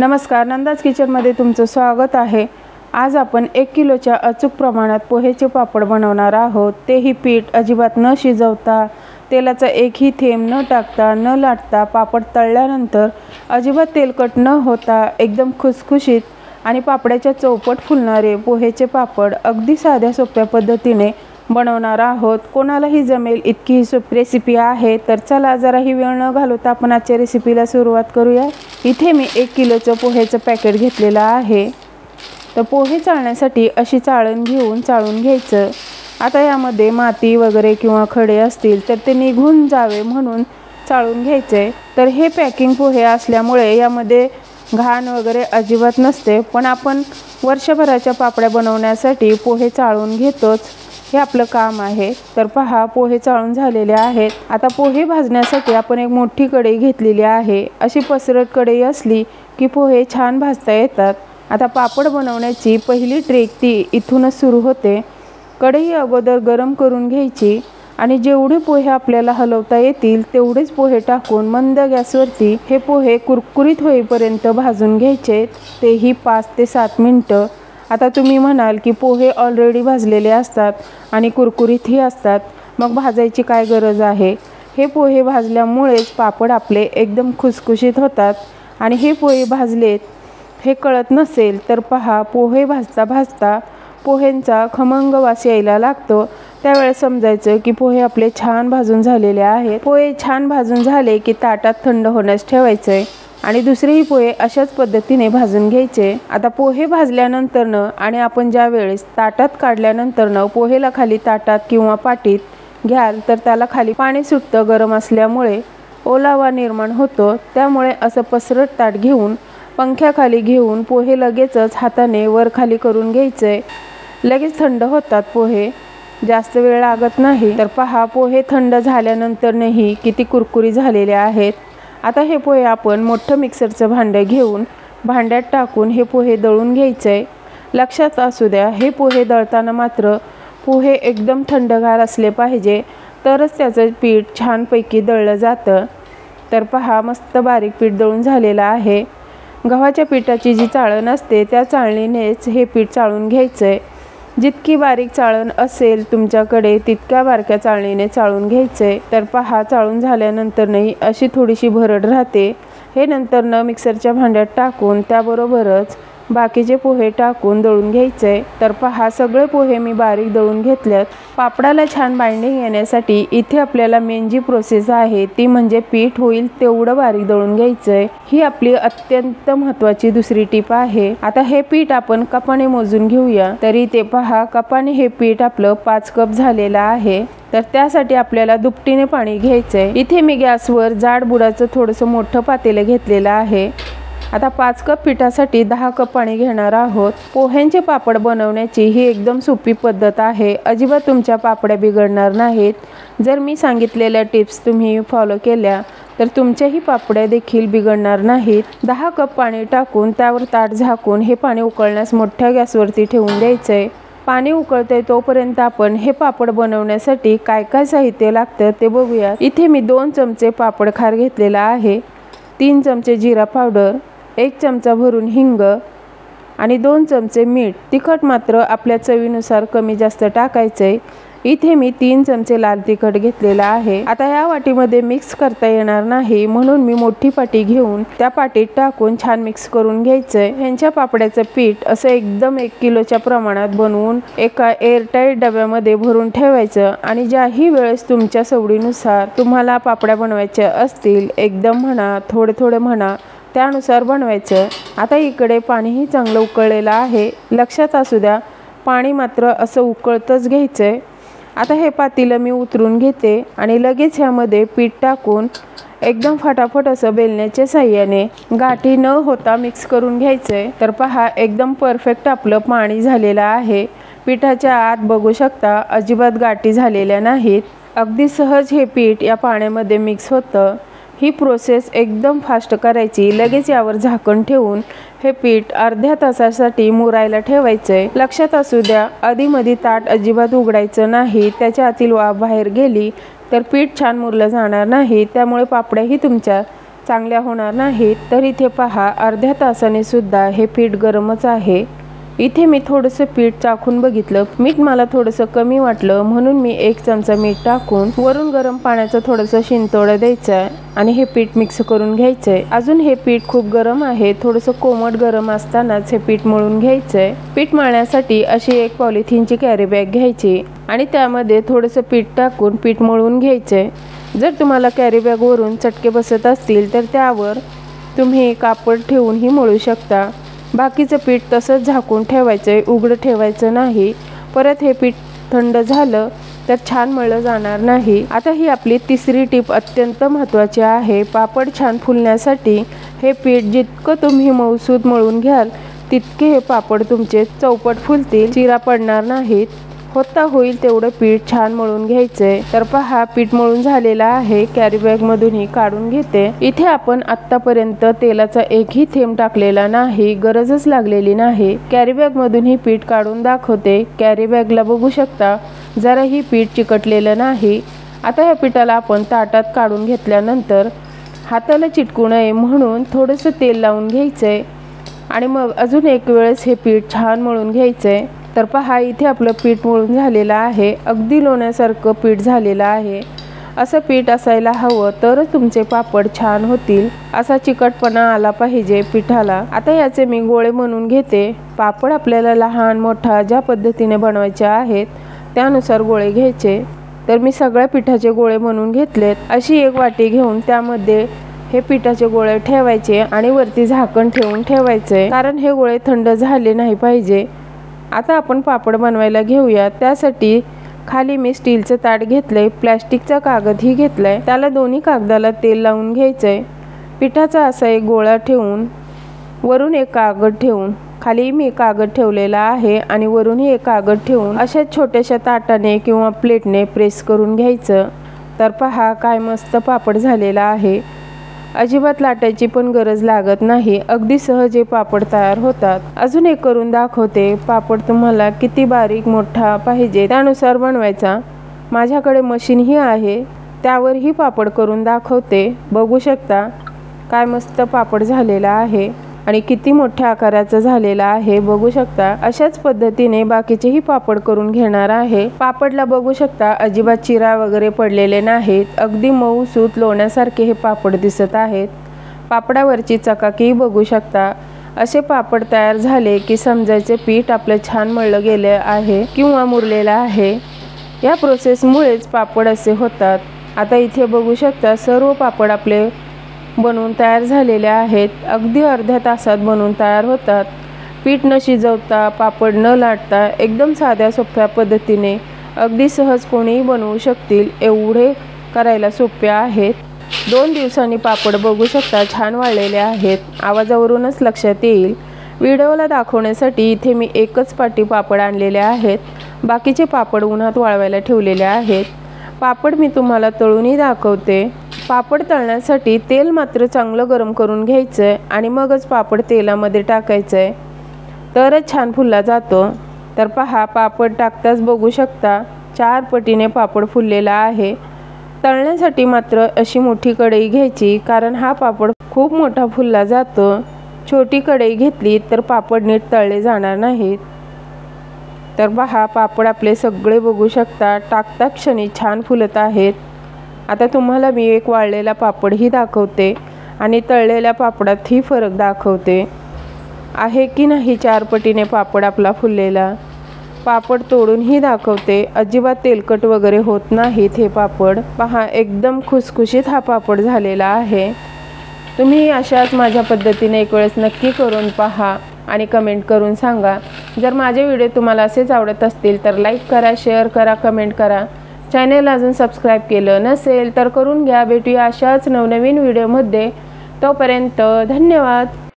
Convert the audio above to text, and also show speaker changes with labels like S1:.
S1: नमस्कार, नंदाज किचनमध्ये तुमचं स्वागत आहे। आज आपण 1 किलोच्या अचूक प्रमाणात पोहेचे पापड बनवणार आहोत। तेही पीठ अजिबात न शिजवता, तेलाचा एकही थेंब न टाकता, न लाटता, पापड तळल्यानंतर अजिबात तेलकट न होता एकदम खुसखुशीत आणि पापड्याच्या चौपट फुलणारे पोहेचे पापड अगदी साध्या सोप्या पद्धतीने बनवणार आहोत। कोणालाही जमेल इतकी ही सोपी रेसिपी आहे। तर चला जराही वेळ न घालवता आपण आजच्या रेसिपीला सुरुवात करूया। इथे मी 1 किलोचं पोहेचं पॅकेट घेतलेलं आहे। तर पोहे चाळण्यासाठी अशी चाळण घेऊन चाळून घ्यायचं। आता यामध्ये माती वगैरे किंवा खडे असतील तर ते निघून जावे म्हणून चाळून घ्यायचे। तर हे पॅकिंग पोहे असल्यामुळे यामध्ये घाण वगैरे अजिबात नसते, पण आपण वर्षभराच्या पापड्या बनवण्यासाठी पोहे चाळून घेतोच, हे आपलं काम आहे। तर पहा, पोहे चाळून झालेले आहेत। आता पोहे भाजण्यासाठी आपण एक मोठी कढई घेतलेली आहे। अशी पसरट कढई असली की पोहे छान भाजता येतात। आता पापड बनवण्याची पहिली ट्रिक ती इथूनच सुरू होते। कढई अगोदर गरम करून घ्यायची आणि जेवढे पोहे आपल्याला हलवता येतील तेवढेच पोहे टाकून मंद गॅसवरती हे पोहे कुरकुरीत होईपर्यंत भाजून घ्यायचे, तेही 5 ते 7 मिनिटं। आता तुम्ही म्हणाल की पोहे ऑलरेडी भाजलेले असतात आणि कुरकुरीतही असतात, मग भाजायची काय गरज आहे? हे पोहे भाजल्यामुळेच पापड आपले एकदम खुसखुशीत होतात। आणि हे पोहे भाजलेत हे कळत नसेल तर पहा, पोहे भाजता भाजता पोह्यांचा खमंग वास यायला लागतो, त्यावेळेस समजायचं की पोहे आपले छान भाजून झालेले आहेत। पोहे छान भाजून झाले की ताटात थंड होण्यास ठेवायचे आणि दुसरेही पोहे अशाच पद्धतीने भाजून घ्यायचे। आता पोहे भाजल्यानंतरनं आणि आपण ज्या वेळेस ताटात काढल्यानंतरनं पोहेला खाली ताटात किंवा पाटीत घ्याल तर त्याला खाली पाणी सुटतं गरम असल्यामुळे, ओलावा निर्माण होतो। त्यामुळे असं पसरट ताट घेऊन पंख्याखाली घेऊन पोहे लगेचच हाताने वर खाली करून घ्यायचे। लगेच थंड होतात पोहे, जास्त वेळ लागत नाही। तर पहा, पोहे थंड झाल्यानंतरही किती कुरकुरी झालेले आहेत। आता हे पोहे आपण मोठं मिक्सरचं भांडं घेऊन भांड्यात टाकून हे पोहे दळून घ्यायचे। लक्षात असू द्या, हे पोहे दळताना मात्र पोहे एकदम थंडगार असले पाहिजे, तरच त्याचं पीठ छानपैकी दळलं जातं। तर पहा, मस्त बारीक पीठ दळून झालेलं आहे। गव्हाच्या पिठाची जी चाळण असते त्या चाळणीनेच हे पीठ चाळून घ्यायचं। जितकी बारीक चाळण असेल तुमच्याकडे तितक्या बारक्या चाळणीने चाळून घ्यायचे। तर पहा, चाळून झाल्यानंतरही अशी थोडीशी भरड राहते। हे नंतर मिक्सरच्या भांड्यात टाकून त्याबरोबरच बाकीचे पोहे टाकून दळून घ्यायचे। तर पहा, सगळे पोहे मी बारीक दळून घेतल्यात। पापडाला छान बाइंडिंग येण्यासाठी इथे आपल्याला मेन जी प्रोसेस आहे ती म्हणजे पीठ होईल तेवढं बारीक दळून घ्यायचंय। ही आपली अत्यंत महत्त्वाची दुसरी टिप आहे। आता हे पीठ आपण कपाने मोजून घेऊया। तरी ते पहा, कपाने हे पीठ आपलं 5 कप झालेलं आहे। तर त्यासाठी आपल्याला दुपटीने पाणी घ्यायचंय। इथे मी गॅसवर जाड बुडाचं थोडंसं मोठं पातेलं घेतलेलं आहे। आता 5 कप पिठासाठी 10 कप पाणी घेणार आहोत। पोह्यांचे पापड बनवण्याची ही एकदम सोपी पद्धत आहे। अजिबात तुमच्या पापड्या बिघडणार नाहीत। जर मी सांगितलेल्या टिप्स तुम्ही फॉलो केल्या तर तुमच्याही पापड्या देखील बिघडणार नाहीत। 10 कप पाणी टाकून त्यावर ताट झाकून हे पाणी उकळण्यास मोठ्या गॅसवरती ठेवून द्यायचंय। पाणी उकळते तोपर्यंत आपण हे पापड बनवण्यासाठी काय काय साहित्य लागतं ते बघूया। इथे मी 2 चमचे पापड खार घेतलेला आहे, 3 चमचे जिरा पावडर, 1 चमचा भरून हिंग आणि 2 चमचे मीठ। तिखट मात्र आपल्या चवीनुसार कमी जास्त टाकायचे। इथे मी 3 चमचे लाल तिखट घेतलेला आहे। आता या वाटीमध्ये मिक्स करता येणार नाही म्हणून मी मोठी पाटी घेऊन त्या पाटीत टाकून छान मिक्स करून घ्यायचंय। ह्यांच्या पापड्याचं पीठ असं एकदम 1 किलोच्या प्रमाणात बनवून एका एअरटाईट डब्यामध्ये भरून ठेवायचं आणि ज्याही वेळेस तुमच्या सवडीनुसार तुम्हाला पापड्या बनवायच्या असतील, एकदम म्हणा थोडे थोडे म्हणा, त्यानुसार बनवायचं। आता इकडे पाणीही चांगलं उकळलेलं आहे। लक्षात असू द्या, पाणी मात्र असं उकळतच घ्यायचंय। आता हे पातेलं मी उतरून घेते आणि लगेच ह्यामध्ये पीठ टाकून एकदम फटाफट असं बेलण्याच्या साह्याने गाठी न होता मिक्स करून घ्यायचंय। तर पहा, एकदम परफेक्ट आपलं पाणी झालेलं आहे। पिठाच्या आत बघू शकता, अजिबात गाठी झालेल्या नाहीत। अगदी सहज हे पीठ या पाण्यामध्ये मिक्स होतं। ही प्रोसेस एकदम फास्ट करायची। लगेच यावर झाकण ठेवून हे पीठ अर्ध्या तासासाठी मुरायला ठेवायचंय। लक्षात असू द्या, आधीमध्ये ताट अजिबात उघडायचं नाही, त्याच्या आतील वाफ बाहेर गेली तर पीठ छान मुरलं जाणार नाही, त्यामुळे पापड्याही तुमच्या चांगल्या होणार नाहीत। तर इथे पहा अर्ध्या तासाने सुद्धा हे पीठ गरमच आहे। इथे मी थोडंसं पीठ चाखून बघितलं, मीठ मला थोडंसं कमी वाटलं म्हणून मी 1 चमचा मीठ टाकून वरून गरम पाण्याचं थोडंसं शिंतोडं द्यायचं आणि हे पीठ मिक्स करून घ्यायचंय। अजून हे पीठ खूप गरम आहे, थोडंसं कोमट गरम असतानाच हे पीठ मळून घ्यायचंय। पीठ मळण्यासाठी अशी एक पॉलिथिनची कॅरी बॅग घ्यायची आणि त्यामध्ये थोडंसं पीठ टाकून पीठ मळून घ्यायचंय। जर तुम्हाला कॅरी बॅगवरून चटके बसत असतील तर त्यावर तुम्ही कापड ठेवूनही मळू शकता। बाकीचं पीठ तसंच झाकून ठेवायचंय, उघडं ठेवायचं नाही। परत हे पीठ थंड झालं तर छान मळलं जाणार नाही। आता ही आपली तिसरी टीप अत्यंत महत्त्वाची आहे। पापड छान फुलण्यासाठी हे पीठ जितकं तुम्ही मऊसूद मळून घ्याल तितके हे पापड तुमचे चौपट फुलतील, चिरा पडणार नाहीत। होता होईल तेवढं पीठ छान मळून घ्यायचंय। तर पहा पीठ मळून झालेला आहे, कॅरी बॅग मधूनही काढून घेते। इथे आपण आतापर्यंत तेलाचा एकही थेंब टाकलेला नाही, गरजच लागलेली नाही। कॅरी बॅग मधून ही पीठ काढून दाखवते। कॅरी बॅगला बघू शकता जराही पीठ चिकटलेलं नाही। आता या पिठाला आपण ताटात काढून घेतल्यानंतर हाताला चिटकू नये म्हणून थोडंसं तेल लावून घ्यायचंय आणि मग अजून एक वेळेस हे पीठ छान मळून घ्यायचंय। तर पहा इथे आपलं पीठ मळून झालेलं आहे, अगदी लोण्यासारखं पीठ झालेलं आहे। असं पीठ असायला हवं तरच तुमचे पापड छान होतील। असा चिकटपणा आला पाहिजे पिठाला। आता याचे मी गोळे बनवून घेते। पापड आपल्याला लहान मोठा ज्या पद्धतीने बनवायचे आहेत त्यानुसार गोळे घ्यायचे। तर मी सगळ्या पिठाचे गोळे बनवून घेतलेत। अशी एक वाटी घेऊन त्यामध्ये हे पिठाचे गोळे ठेवायचे आणि वरती झाकण ठेवून ठेवायचे, कारण हे गोळे थंड झाले नाही पाहिजे। आता आपण पापड बनवायला घेऊया। त्यासाठी खाली मी स्टीलचं ताट घेतलंय, प्लॅस्टिकचा कागदही घेतलाय, त्याला दोन्ही कागदाला तेल लावून घ्यायचंय। पिठाचा असा एक गोळा ठेवून वरून एक कागद ठेवून खाली मी कागद ठेवलेला आहे आणि वरूनही एक कागद ठेवून अशा छोट्याशा ताटाने किंवा प्लेटने प्रेस करून घ्यायचं। तर पहा काय मस्त पापड झालेला आहे, अजिबात लाटायची पण गरज लागत नाही, अगदी सहज हे पापड तयार होतात। अजून एक करून दाखवते। पापड तुम्हाला किती बारीक मोठा पाहिजे त्यानुसार बनवायचा। माझ्याकडे मशीनही आहे, त्यावरही पापड करून दाखवते। बघू शकता काय मस्त पापड झालेला आहे आणि किती मोठ्या आकाराचा झालेला आहे, बघू शकता। अशाच पद्धतीने बाकीचेही पापड करून घेणार आहे। पापडला बघू शकता अजिबात चिरा वगैरे पडलेले नाहीत, अगदी मऊ सूत लोण्यासारखे हे पापड दिसत आहेत। पापडावरची चकाकी बघू शकता। असे पापड तयार झाले की समजायचे पीठ आपलं छान मळलं गेले आहे किंवा मुरलेलं आहे। या प्रोसेसमुळेच पापड असे होतात। आता इथे बघू शकता सर्व पापड आपले बनवून तयार झालेले आहेत, अगदी अर्ध्या तासात बनवून तयार होतात। पीठ न शिजवता, पापड न लाटता एकदम साध्या सोप्या पद्धतीने अगदी सहज कोणीही बनवू शकतील, एवढे करायला सोपे आहेत। 2 दिवसांनी पापड बघू शकता छान वाळलेले आहेत, आवाजावरूनच लक्षात येईल। व्हिडिओला दाखवण्यासाठी इथे मी एकच पाटी पापड आणलेले आहेत, बाकीचे पापड उन्हात वाळवायला ठेवलेले आहेत। पापड मी तुम्हाला तळूनही दाखवते। पापड तळण्यासाठी तेल मात्र चांगलं गरम करून घ्यायचंय आणि मगच पापड तेलामध्ये टाकायचंय, तरच छान फुलला जातो। तर पहा पापड टाकताच बघू शकता 4 पटीने पापड फुललेला आहे। तळण्यासाठी मात्र अशी मोठी कढई घ्यायची, कारण हा पापड खूप मोठा फुलला जातो। छोटी कढई घेतली तर पापड नीट तळले जाणार नाहीत। तर पहा पापड आपले सगळे बघू शकता टाकता क्षणी छान फुलत आहेत। आता तुम्हाला मी एक वाळलेला पापडही दाखवते आणि तळलेल्या पापडातही फरक दाखवते आहे की नाही 4 पटीने पापड आपला फुललेला। पापड तोडूनही दाखवते, अजिबात तेलकट वगैरे होत नाहीत हे पापड। पहा एकदम खुसखुशीत हा पापड झालेला आहे। तुम्ही अशाच माझ्या पद्धतीने एक वेळेस नक्की करून पहा आणि कमेंट करून सांगा। जर माझे व्हिडिओ तुम्हाला असेच आवडत असतील तर लाईक करा, शेअर करा, कमेंट करा। चॅनल अजून सबस्क्राईब केलं नसेल तर करून घ्या। भेटूया अशाच नवनवीन व्हिडिओमध्ये, तोपर्यंत धन्यवाद।